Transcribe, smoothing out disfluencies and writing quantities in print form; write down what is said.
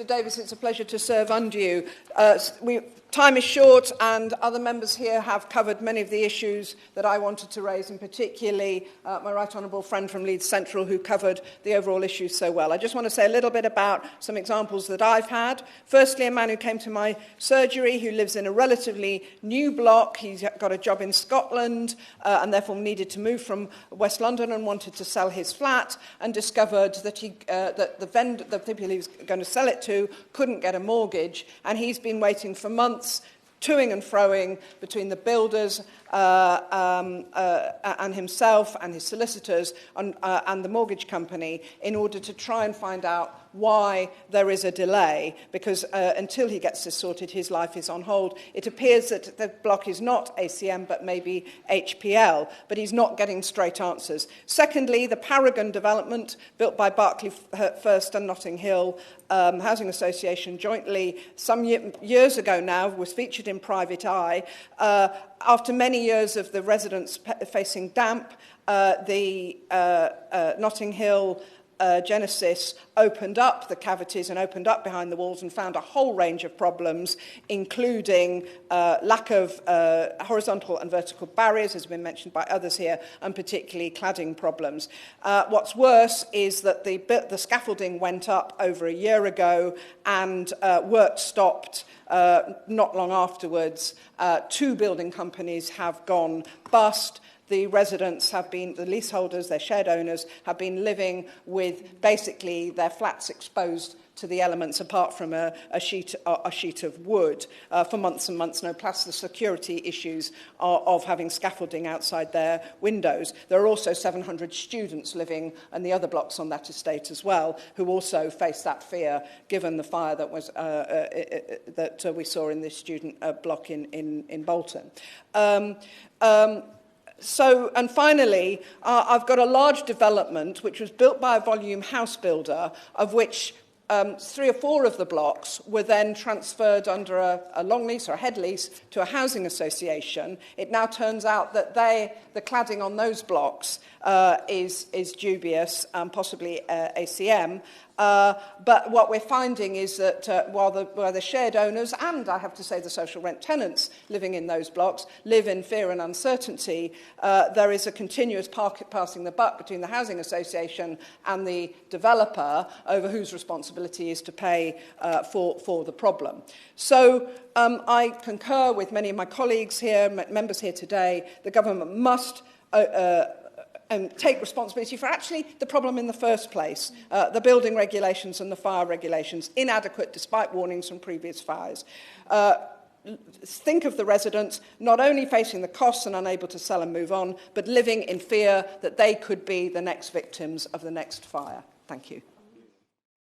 Mr Davis, it's a pleasure to serve under you. Time is short, and other members here have covered many of the issues that I wanted to raise, and particularly my right honourable friend from Leeds Central, who covered the overall issues so well. I just want to say a little bit about some examples that I've had. Firstly, a man who came to my surgery who lives in a relatively new block. He's got a job in Scotland and therefore needed to move from West London and wanted to sell his flat, and discovered that the people he was going to sell it to couldn't get a mortgage, and he's been waiting for months, toing and froing between the builders and himself and his solicitors and the mortgage company in order to try and find out why there is a delay, because until he gets this sorted, his life is on hold. It appears that the block is not ACM, but maybe HPL, but he's not getting straight answers. Secondly, the Paragon development, built by Berkeley First and Notting Hill Housing Association jointly some years ago now, was featured in Private Eye. After many years of the residents facing damp, the Notting Hill Genesis opened up the cavities and opened up behind the walls and found a whole range of problems, including lack of horizontal and vertical barriers, as has been mentioned by others here, and particularly cladding problems. What's worse is that the scaffolding went up over a year ago, and work stopped not long afterwards. 2 building companies have gone bust. The residents have been, the leaseholders, their shared owners, have been living with basically their flats exposed to the elements, apart from a sheet of wood, for months and months, plus the security issues of having scaffolding outside their windows. There are also 700 students living in the other blocks on that estate as well, who also face that fear, given the fire that was that we saw in this student block in Bolton. And finally, I've got a large development which was built by a volume house builder, of which 3 or 4 of the blocks were then transferred under a long lease or a head lease to a housing association. It now turns out that the cladding on those blocks is dubious, possibly ACM. But what we're finding is that while the shared owners and, I have to say, the social rent tenants living in those blocks live in fear and uncertainty, there is a continuous passing the buck between the housing association and the developer over whose responsibility is to pay for the problem. So I concur with many of my colleagues here, members here today. The government must take responsibility for actually the problem in the first place, the building regulations and the fire regulations, inadequate despite warnings from previous fires. Think of the residents not only facing the costs and unable to sell and move on, but living in fear that they could be the next victims of the next fire. Thank you.